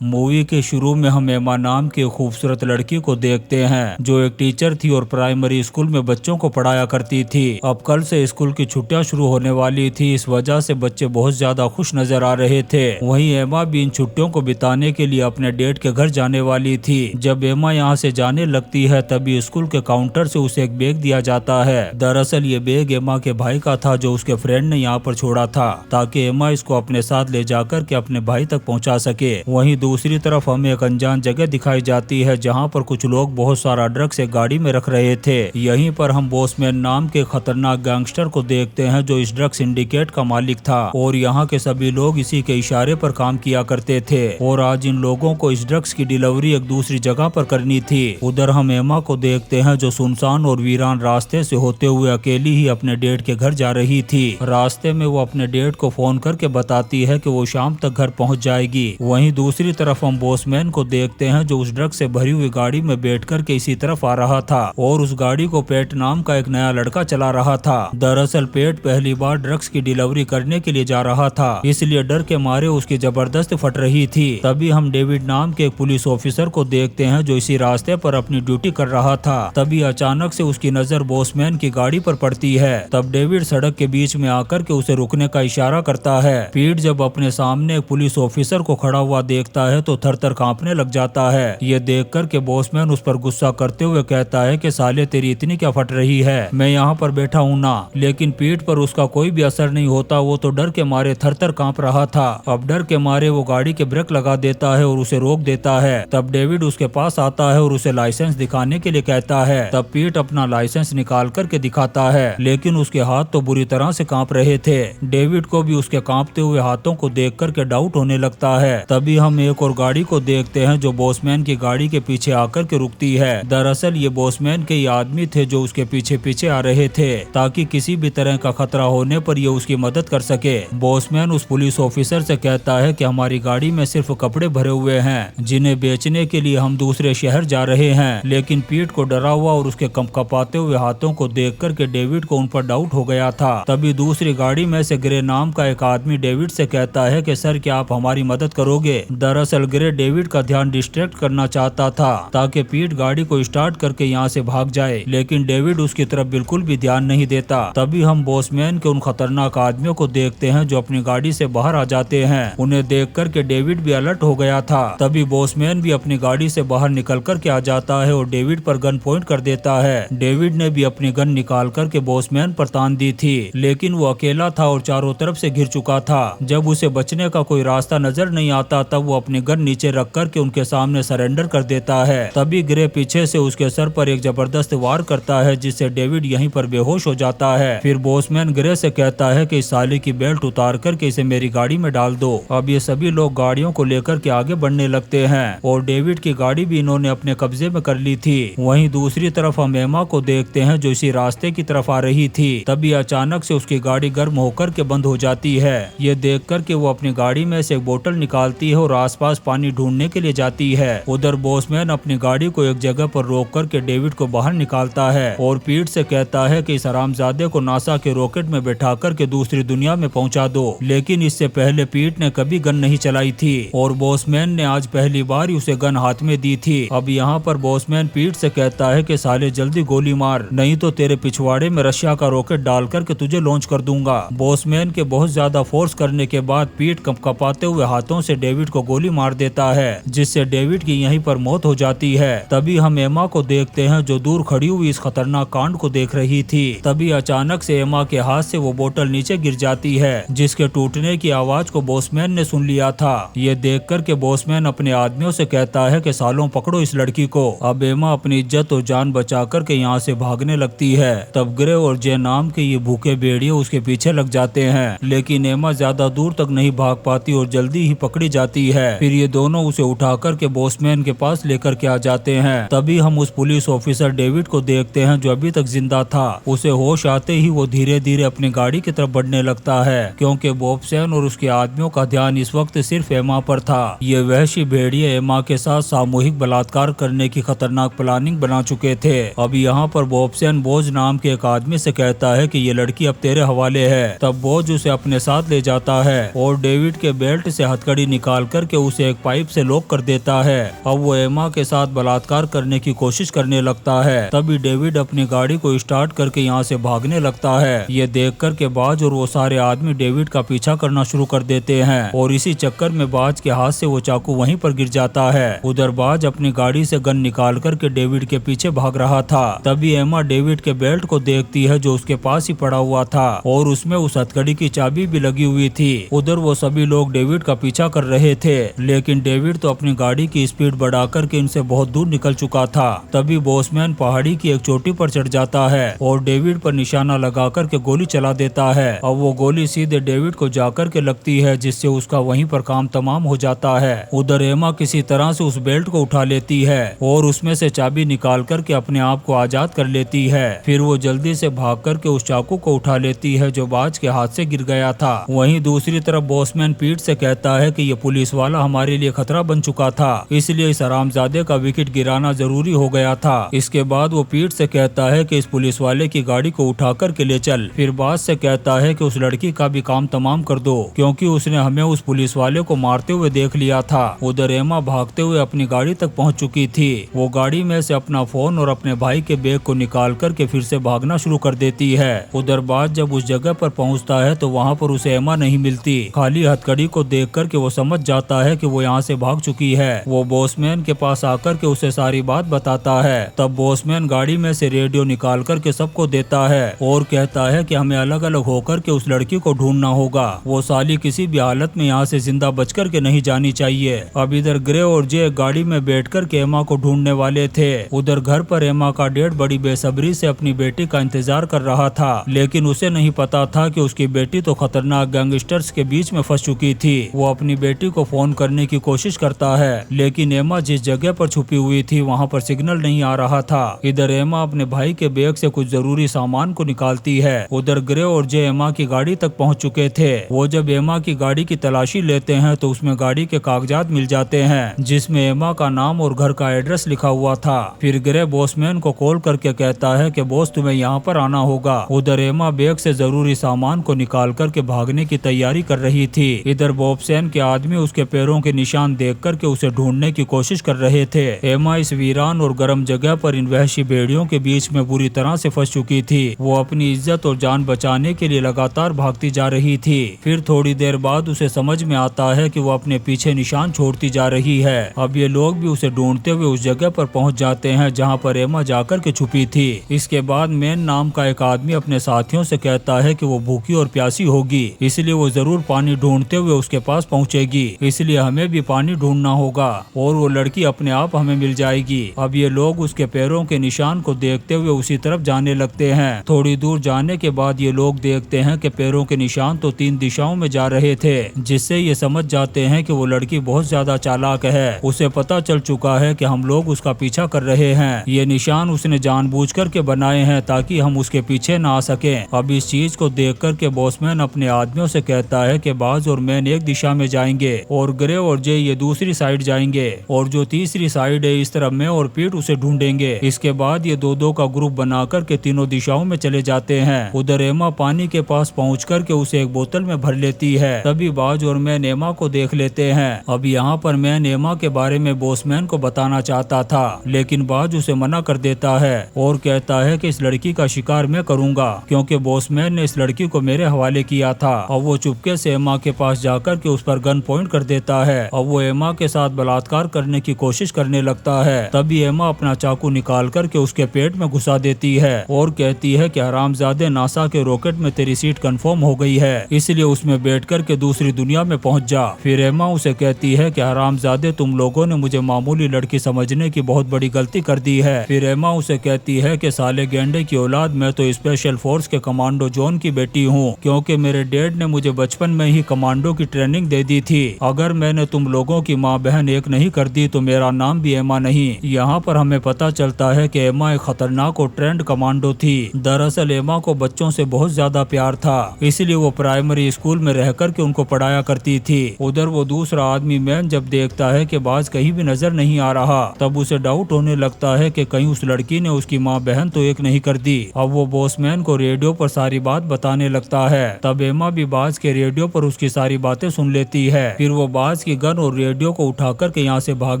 Movie के शुरू में हम एमा नाम की एक खूबसूरत लड़की को देखते हैं जो एक टीचर थी और प्राइमरी स्कूल में बच्चों को पढ़ाया करती थी। अब कल से स्कूल की छुट्टियां शुरू होने वाली थी, इस वजह से बच्चे बहुत ज्यादा खुश नजर आ रहे थे। वहीं एमा भी इन छुट्टियों को बिताने के लिए अपने डेड के घर जाने वाली थी। जब एमा यहाँ से जाने लगती है तभी स्कूल के काउंटर से उसे एक बैग दिया जाता है। दरअसल ये बैग एमा के भाई का था जो उसके फ्रेंड ने यहाँ पर छोड़ा था ताकि एमा इसको अपने साथ ले जाकर के अपने भाई तक पहुँचा सके। वहीं दूसरी तरफ हमें एक अनजान जगह दिखाई जाती है जहां पर कुछ लोग बहुत सारा ड्रग्स एक गाड़ी में रख रहे थे। यहीं पर हम बॉसमैन नाम के खतरनाक गैंगस्टर को देखते हैं जो इस ड्रग्स सिंडिकेट का मालिक था और यहाँ के सभी लोग इसी के इशारे पर काम किया करते थे और आज इन लोगों को इस ड्रग्स की डिलीवरी एक दूसरी जगह पर करनी थी। उधर हम एमा को देखते हैं जो सुनसान और वीरान रास्ते से होते हुए अकेली ही अपने डेड के घर जा रही थी। रास्ते में वो अपने डेड को फोन करके बताती है कि वो शाम तक घर पहुंच जाएगी। वहीं दूसरी तरफ हम बॉसमैन को देखते हैं जो उस ड्रग्स से भरी हुई गाड़ी में बैठ कर के इसी तरफ आ रहा था और उस गाड़ी को पेट नाम का एक नया लड़का चला रहा था। दरअसल पेट पहली बार ड्रग्स की डिलीवरी करने के लिए जा रहा था, इसलिए डर के मारे उसकी जबरदस्त फट रही थी। तभी हम डेविड नाम के एक पुलिस ऑफिसर को देखते हैं जो इसी रास्ते पर अपनी ड्यूटी कर रहा था। तभी अचानक से उसकी नजर बॉसमैन की गाड़ी पर पड़ती है। तब डेविड सड़क के बीच में आकर के उसे रुकने का इशारा करता है। पीट जब अपने सामने एक पुलिस ऑफिसर को खड़ा हुआ देखता है तो थर-थर कांपने लग जाता है। ये देख कर के बॉसमैन उस पर गुस्सा करते हुए कहता है कि साले तेरी इतनी क्या फट रही है, मैं यहाँ पर बैठा हूँ ना। लेकिन पीठ पर उसका कोई भी असर नहीं होता, वो तो डर के मारे थर-थर कांप रहा था। अब डर के मारे वो गाड़ी के ब्रेक लगा देता है और उसे रोक देता है। तब डेविड उसके पास आता है और उसे लाइसेंस दिखाने के लिए कहता है। तब पीठ अपना लाइसेंस निकाल करके दिखाता है लेकिन उसके हाथ तो बुरी तरह से कांप रहे थे। डेविड को भी उसके कांपते हुए हाथों को देख कर के डाउट होने लगता है। तभी हम एक और गाड़ी को देखते हैं जो बॉसमैन की गाड़ी के पीछे आकर के रुकती है। दरअसल ये बॉसमैन के आदमी थे जो उसके पीछे पीछे आ रहे थे ताकि किसी भी तरह का खतरा होने पर ये उसकी मदद कर सके। बॉसमैन उस पुलिस ऑफिसर से कहता है कि हमारी गाड़ी में सिर्फ कपड़े भरे हुए हैं जिन्हें बेचने के लिए हम दूसरे शहर जा रहे हैं। लेकिन पीठ को डरा हुआ और उसके कंपकपाते हुए हाथों को देख कर के डेविड को उन पर डाउट हो गया था। तभी दूसरी गाड़ी में से ग्रे नाम का एक आदमी डेविड से कहता है कि सर क्या आप हमारी मदद करोगे। दरअसल ग्रे डेविड का ध्यान डिस्ट्रैक्ट करना चाहता था ताकि पीट गाड़ी को स्टार्ट करके यहाँ से भाग जाए, लेकिन डेविड उसकी तरफ बिल्कुल भी ध्यान नहीं देता। तभी हम बॉसमैन के उन खतरनाक आदमियों को देखते हैं जो अपनी गाड़ी से बाहर आ जाते हैं। उन्हें देख कर के डेविड भी अलर्ट हो गया था। तभी बॉसमैन भी अपनी गाड़ी से बाहर निकल कर के आ जाता है और डेविड पर गन पॉइंट कर देता है। डेविड ने भी अपनी गन निकाल कर के बॉसमैन पर तान दी थी, लेकिन वो अकेला था और चारों तरफ से घिर चुका था। जब उसे बचने का कोई रास्ता नजर नहीं आता तब वो अपनी गन नीचे रख कर के उनके सामने सरेंडर कर देता है। तभी ग्रे पीछे से उसके सर पर एक जबरदस्त वार करता है जिससे डेविड यहीं पर बेहोश हो जाता है। फिर बॉसमैन ग्रे से कहता है कि इस साले की बेल्ट उतार कर के इसे मेरी गाड़ी में डाल दो। अब ये सभी लोग गाड़ियों को लेकर के आगे बढ़ने लगते हैं और डेविड की गाड़ी भी इन्होंने अपने कब्जे में कर ली थी। वहीं दूसरी तरफ हम एमा को देखते हैं जो इसी रास्ते की तरफ आ रही थी। तभी अचानक से उसकी गाड़ी गर्म होकर के बंद हो जाती है। ये देख कर के वो अपनी गाड़ी में से एक बोतल निकालती है और आसपास पानी ढूंढने के लिए जाती है। उधर बॉसमैन अपनी गाड़ी को एक जगह पर रोक कर के डेविड को बाहर निकालता है और पीठ से कहता है कि इस हरामजादे को नासा के रॉकेट में बैठा कर के दूसरी दुनिया में पहुंचा दो। लेकिन इससे पहले पीठ ने कभी गन नहीं चलाई थी और बॉसमैन ने आज पहली बार ही उसे गन हाथ में दी थी। अब यहाँ पर बॉसमैन पीठ से कहता है कि साले जल्दी गोली मार, नहीं तो तेरे पिछवाड़े में रशिया का रॉकेट डाल करके तुझे लॉन्च कर दूंगा। बॉसमैन के बहुत ज्यादा फोर्स करने के बाद पीठ कंपकपाते हुए हाथों से डेविड को गोली मार देता है जिससे डेविड की यहीं पर मौत हो जाती है। तभी हम एमा को देखते हैं जो दूर खड़ी हुई इस खतरनाक कांड को देख रही थी। तभी अचानक से एमा के हाथ से वो बोतल नीचे गिर जाती है जिसके टूटने की आवाज को बॉसमैन ने सुन लिया था। ये देख कर के बॉसमैन अपने आदमियों से कहता है कि सालों पकड़ो इस लड़की को। अब एमा अपनी इज्जत और जान बचा कर के यहाँ से भागने लगती है। तब ग्रे और जे नाम के ये भूखे भेड़िए उसके पीछे लग जाते हैं, लेकिन एमा ज्यादा दूर तक नहीं भाग पाती और जल्दी ही पकड़ी जाती है। फिर ये दोनों उसे उठा कर के बॉसमैन के पास लेकर के आ जाते हैं। तभी हम उस पुलिस ऑफिसर डेविड को देखते हैं जो अभी तक जिंदा था। उसे होश आते ही वो धीरे धीरे अपनी गाड़ी की तरफ बढ़ने लगता है क्योंकि बॉबसैन और उसके आदमियों का ध्यान इस वक्त सिर्फ एमा पर था। ये वहशी भेड़िए एमा के साथ सामूहिक बलात्कार करने की खतरनाक प्लानिंग बना चुके थे। अब यहाँ पर बॉबसैन बोझ नाम के एक आदमी से कहता है कि ये लड़की अब तेरे हवाले है। तब बोझ उसे अपने साथ ले जाता है और डेविड के बेल्ट से हथकड़ी निकाल कर के उसे एक पाइप से लॉक कर देता है। अब वो एमा के साथ बलात्कार करने की कोशिश करने लगता है। तभी डेविड अपनी गाड़ी को स्टार्ट करके यहाँ से भागने लगता है। ये देखकर के बाज और वो सारे आदमी डेविड का पीछा करना शुरू कर देते हैं और इसी चक्कर में बाज के हाथ से वो चाकू वहीं पर गिर जाता है। उधर बाज अपनी गाड़ी से गन निकाल करके डेविड के पीछे भाग रहा था। तभी एमा डेविड के बेल्ट को देखती है जो उसके पास ही पड़ा हुआ था और उसमें उस हथकड़ी की चाबी भी लगी हुई थी। उधर वो सभी लोग डेविड का पीछा कर रहे थे, लेकिन डेविड तो अपनी गाड़ी की स्पीड बढ़ा करके इनसे बहुत दूर निकल चुका था। तभी बॉसमैन पहाड़ी की एक चोटी पर चढ़ जाता है और डेविड पर निशाना लगा करके गोली चला देता है। अब वो गोली सीधे डेविड को जाकर के लगती है, जिससे उसका वहीं पर काम तमाम हो जाता है। उधर एमा किसी तरह से उस बेल्ट को उठा लेती है और उसमें से चाबी निकाल करके अपने आप को आजाद कर लेती है। फिर वो जल्दी से भाग करके उस चाकू को उठा लेती है जो बाज के हाथ से गिर गया था। वहीं दूसरी तरफ बॉसमैन पीट से कहता है कि ये पुलिस वाला हमारे लिए खतरा बन चुका था, इसलिए इस हरामजादे का विकेट गिराना जरूरी हो गया था। इसके बाद वो पीट से कहता है कि इस पुलिस वाले की गाड़ी को उठा करके ले चल। फिर बाज से कहता है कि उस लड़की का भी काम तमाम कर दो, क्योंकि उसने हमें उस पुलिस वाले को मारते हुए देख लिया था। उधर एमा भागते हुए अपनी गाड़ी तक पहुंच चुकी थी। वो गाड़ी में से अपना फोन और अपने भाई के बैग को निकाल करके फिर से भागना शुरू कर देती है। उधर बाज जब उस जगह पर पहुंचता है तो वहां पर उसे एमा नहीं मिलती। खाली हथकड़ी को देख करके वो समझ जाता है कि वो यहाँ से भाग चुकी है। वो बॉसमैन के पास आकर के उसे सारी बात बताता है। तब बॉसमैन गाड़ी में से रेडियो निकाल करके सबको देता है और कहता है कि हमें अलग अलग होकर के उस लड़की को ढूंढना होगा। वो साली किसी भी हालत में यहाँ से जिंदा बच कर के नहीं जानी चाहिए। अब इधर ग्रे और जे गाड़ी में बैठ कर के एमा को ढूंढने वाले थे। उधर घर पर एमा का डैड बड़ी बेसब्री से अपनी बेटी का इंतजार कर रहा था, लेकिन उसे नहीं पता था कि उसकी बेटी तो खतरनाक गैंगस्टर्स के बीच में फंस चुकी थी। वो अपनी बेटी को फोन करने की कोशिश करता है, लेकिन एमा जिस जगह पर छुपी हुई थी वहाँ पर सिग्नल नहीं आ रहा था। इधर एमा अपने भाई के बैग से कुछ जरूरी सामान को निकालती है। उधर ग्रे और जे एमा की गाड़ी तक पहुँच चुके थे। वो जब एमा की गाड़ी की तलाशी लेते हैं तो उसमें गाड़ी के कागजात मिल जाते हैं, जिसमें एमा का नाम और घर का एड्रेस लिखा हुआ था। फिर ग्रे बॉसमैन को कॉल करके कहता है कि बॉस तुम्हें यहाँ पर आना होगा। उधर एमा बैग से जरूरी सामान को निकाल करके भागने की तैयारी कर रही थी। इधर बॉबसैन के आदमी उसके पैरों के निशान देख करके उसे ढूंढने की कोशिश कर रहे थे। एमा इस वीरान और गर्म जगह पर इन वहशी भेड़ियों के बीच में बुरी तरह से फंस चुकी थी। वो अपनी इज्जत और जान बचाने के लिए लगातार भागती जा रही थी। फिर थोड़ी देर बाद उसे समझ में आता है कि वो अपने पीछे निशान छोड़ती जा रही है। अब ये लोग भी उसे ढूंढते हुए उस जगह पर पहुंच जाते हैं जहां पर एमा जाकर के छुपी थी। इसके बाद मैन नाम का एक आदमी अपने साथियों से कहता है कि वो भूखी और प्यासी होगी, इसलिए वो जरूर पानी ढूंढते हुए उसके पास पहुंचेगी, इसलिए हमें भी पानी ढूंढना होगा और वो लड़की अपने आप हमें मिल जाएगी। अब ये लोग उसके पैरों के निशान को देखते हुए उसी तरफ जाने लगते हैं। थोड़ी दूर जाने के बाद ये लोग देखते हैं कि पैरों के निशान तो 3 दिशाओं में जा रहे थे, जिससे ये समझ जाते हैं कि वो लड़की बहुत ज्यादा चालाक है। उसे पता चल चुका है कि हम लोग उसका पीछा कर रहे हैं। ये निशान उसने जानबूझ करके बनाए हैं ताकि हम उसके पीछे ना आ सके। अब इस चीज को देख करके बॉसमैन अपने आदमियों से कहता है कि बाज और मैन एक दिशा में जाएंगे और ग्रे और जे ये दूसरी साइड जाएंगे और जो तीसरी साइड है इस तरफ में और पीट उसे ढूंढेंगे। इसके बाद ये दो का ग्रुप बना करके तीनों दिशाओं में चले जाते हैं। उधर एमा पानी के पास पहुँच करके उसे एक बोतल में भर लेती है। तभी बाज और मैन एमा को देख लेते हैं। अब यहाँ पर मैन एमा के बारे में बॉसमैन को बताना चाहता था, लेकिन बाज उसे मना कर देता है और कहता है कि इस लड़की का शिकार मैं करूंगा, क्योंकि बॉसमैन ने इस लड़की को मेरे हवाले किया था। अब वो चुपके से एमा के पास जाकर के उस पर गन पॉइंट कर देता है। अब वो एमा के साथ बलात्कार करने की कोशिश करने लगता है। तभी एमा अपना चाकू निकाल करके उसके पेट में घुसा देती है और कहती है कि हरामजादे, नासा के रॉकेट में तेरी सीट कंफर्म हो गई है, इसलिए उसमें बैठ करके दूसरी दुनिया में पहुंच जा। फिर एमा उसे कहती है कि हरामजादे, तुम लोगों ने मुझे मामूली लड़की समझने की बहुत बड़ी गलती कर दी है। फिर एमा उसे कहती है कि साले गेंडे की औलाद, मैं तो स्पेशल फोर्स के कमांडो जॉन की बेटी हूँ, क्योंकि मेरे डैड ने मुझे बचपन में ही कमांडो की ट्रेनिंग दे दी थी। अगर मैंने तुम लोगों की माँ बहन एक नहीं कर दी तो मेरा नाम भी एमा नहीं। यहाँ पर हमें पता चलता है कि एमा एक खतरनाक और ट्रेंड कमांडो थी। दरअसल एमा को बच्चों से बहुत ज्यादा प्यार था, इसलिए वो प्राइमरी स्कूल में रह करके उनको पढ़ाया करती थी। उधर वो दूसरा आदमी मैन जब देखता है कि बाज कहीं भी नजर नहीं आ रहा, तब उसे डाउट होने लगता है कि कहीं उस लड़की ने उसकी माँ बहन तो एक नहीं कर दी। अब वो बॉसमैन को रेडियो पर सारी बात बताने लगता है। तब एमा भी बाज के रेडियो पर उसकी सारी बातें सुन लेती है। फिर वो बाज बाज की गन और रेडियो को उठा करके यहाँ से भाग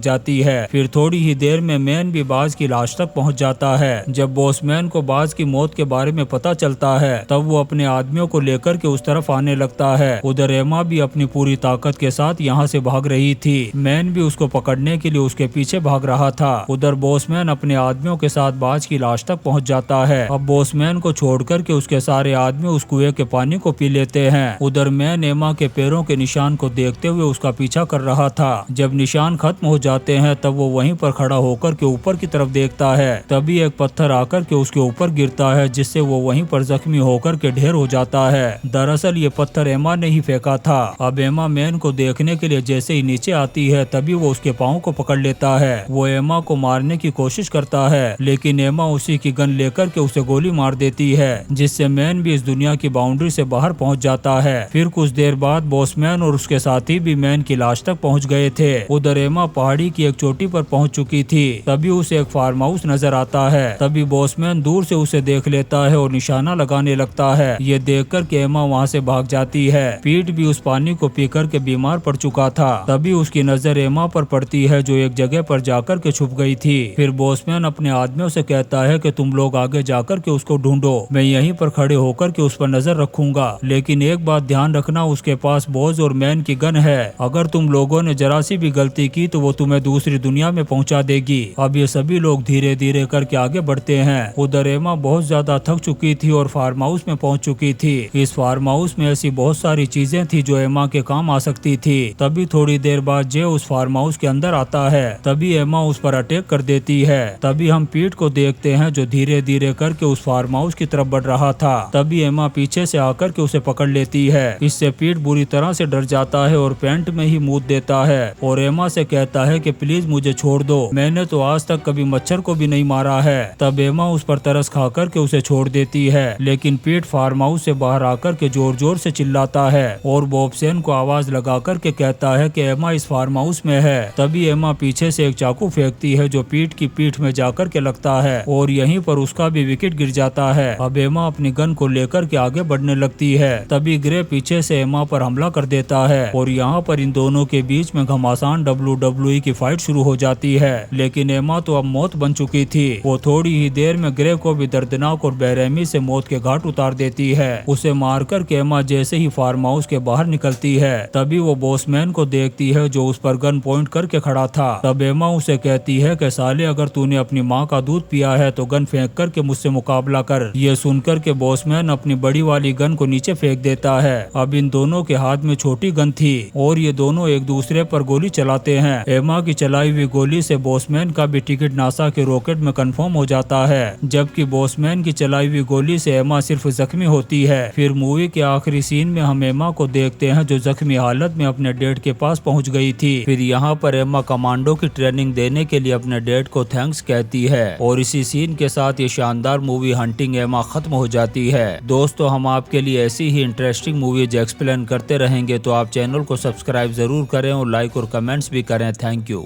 जाती है। फिर थोड़ी ही देर में मैन भी बाज की लाश तक पहुँच जाता है। जब बॉसमैन को बाज की मौत के बारे में पता चलता है तब वो अपने आदमियों को लेकर के उस तरफ आने लगता है। उधर एमा भी अपनी पूरी ताकत के साथ यहाँ से भाग रही थी। मैन भी उसको पकड़ने के लिए उसके पीछे भाग रहा था। उधर बॉसमैन अपने आदमियों के साथ बाज की लाश तक पहुँच जाता है। अब बॉसमैन को छोड़कर के उसके सारे आदमी उस कुएं के पानी को पी लेते हैं। उधर मैन एमा के पैरों के निशान को देखते हुए उसका पीछा कर रहा था। जब निशान खत्म हो जाते हैं तब वो वहीं पर खड़ा होकर के ऊपर की तरफ देखता है। तभी एक पत्थर आकर के उसके ऊपर गिरता है, जिससे वो वहीं पर जख्मी होकर के ढेर हो जाता है। दरअसल ये पत्थर एमा ने ही फेंका था। अब एमा मैन को देखने के लिए जैसे ही नीचे आती है तभी वो उसके पाँव को पकड़ लेता है। वो एमा को मारने की कोशिश करता है, लेकिन एमा उसी की गन लेकर के उसे गोली मार देती है, जिससे मैन भी इस दुनिया की बाउंड्री से बाहर पहुंच जाता है। फिर कुछ देर बाद बॉसमैन और उसके साथी भी मैन की लाश तक पहुंच गए थे। उधर एमा पहाड़ी की एक चोटी पर पहुंच चुकी थी। तभी उसे एक फार्म हाउस नजर आता है। तभी बॉसमैन दूर से उसे देख लेता है और निशाना लगाने लगता है। ये देखकर के एमा वहाँ से भाग जाती है। पीट भी उस पानी को पीकर के बीमार पड़ चुका था। तभी उसकी नजर एमा पर पड़ती है, जो एक जगह पर जाकर के छुप गई थी। फिर बॉसमैन अपने आदमियों से कहता है कि तुम लोग आगे जाकर के उसको ढूंढो, मैं यहीं पर खड़े होकर के उस पर नजर रखूंगा। लेकिन एक बात ध्यान रखना, उसके पास बोज और मैन की गन है। अगर तुम लोगों ने जरा सी भी गलती की तो वो तुम्हें दूसरी दुनिया में पहुंचा देगी। अब ये सभी लोग धीरे धीरे करके आगे बढ़ते हैं। उधर एमा बहुत ज्यादा थक चुकी थी और फार्म हाउस में पहुंच चुकी थी। इस फार्म हाउस में ऐसी बहुत सारी चीजें थी जो एमा के काम आ सकती थी। तभी थोड़ी देर बाद जे उस फार्म हाउस के अंदर आता है। तभी एमा उस पर अटैक कर देती है। तभी हम पीट को देखते हैं जो धीरे धीरे करके उस फार्म हाउस की तरफ बढ़ रहा था। तभी एमा पीछे से आकर के उसे पकड़ लेती है। इससे पीट बुरी तरह से डर जाता है और पैंट में ही मूत देता है और एमा से कहता है कि प्लीज मुझे छोड़ दो, मैंने तो आज तक कभी मच्छर को भी नहीं मारा है। तब एमा उस पर तरस खा कर के उसे छोड़ देती है। लेकिन पीट फार्म हाउस से बाहर आकर के जोर जोर से चिल्लाता है और बॉबसेन को आवाज लगा कर के कहता है कि एमा इस फार्म हाउस में है। तभी एमा पीछे से एक चाकू फेंकती है जो पीट की पीठ में जाकर के लगता है और यहीं पर उसका भी विकेट गिर जाता है। अब एमा अपनी गन को लेकर के आगे बढ़ने लगती है। तभी ग्रे पीछे से एमा पर हमला कर देता है और यहाँ पर इन दोनों के बीच में घमासान WWE की फाइट शुरू हो जाती है। लेकिन एमा तो अब मौत बन चुकी थी। वो थोड़ी ही देर में ग्रे को भी दर्दनाक और बेरहमी से मौत के घाट उतार देती है। उसे मारकर के एमा जैसे ही फार्म हाउस के बाहर निकलती है तभी वो बॉसमैन को देखती है जो उस पर गन पॉइंट करके खड़ा था। तब एमा उसे कहती है कि साले अगर तूने अपनी माँ का दूध पिया है तो गन फेंक करके मुझसे मुकाबला कर। ये सुनकर के बॉसमैन अपनी बड़ी वाली गन को नीचे फेंक देता है। अब इन दोनों के हाथ में छोटी गन थी और ये दोनों एक दूसरे पर गोली चलाते हैं। एमा की चलाई हुई गोली से बॉसमैन का भी टिकट नासा के रॉकेट में कंफर्म हो जाता है, जबकि बॉसमैन की चलाई हुई गोली से एमा सिर्फ जख्मी होती है। फिर मूवी के आखिरी सीन में हम एमा को देखते हैं जो जख्मी हालत में अपने डैड के पास पहुंच गई थी। फिर यहाँ पर एमा कमांडो की ट्रेनिंग देने के लिए अपने डैड को थैंक्स कहती है और इसी सीन के साथ ये शानदार मूवी हंटिंग एमा खत्म हो जाती है। दोस्तों, हम आपके लिए ऐसी ही इंटरेस्टिंग मूवीज एक्सप्लेन करते रहेंगे, तो आप चैनल को सब्सक्राइब जरूर करें और लाइक और कमेंट्स भी करें। Thank you.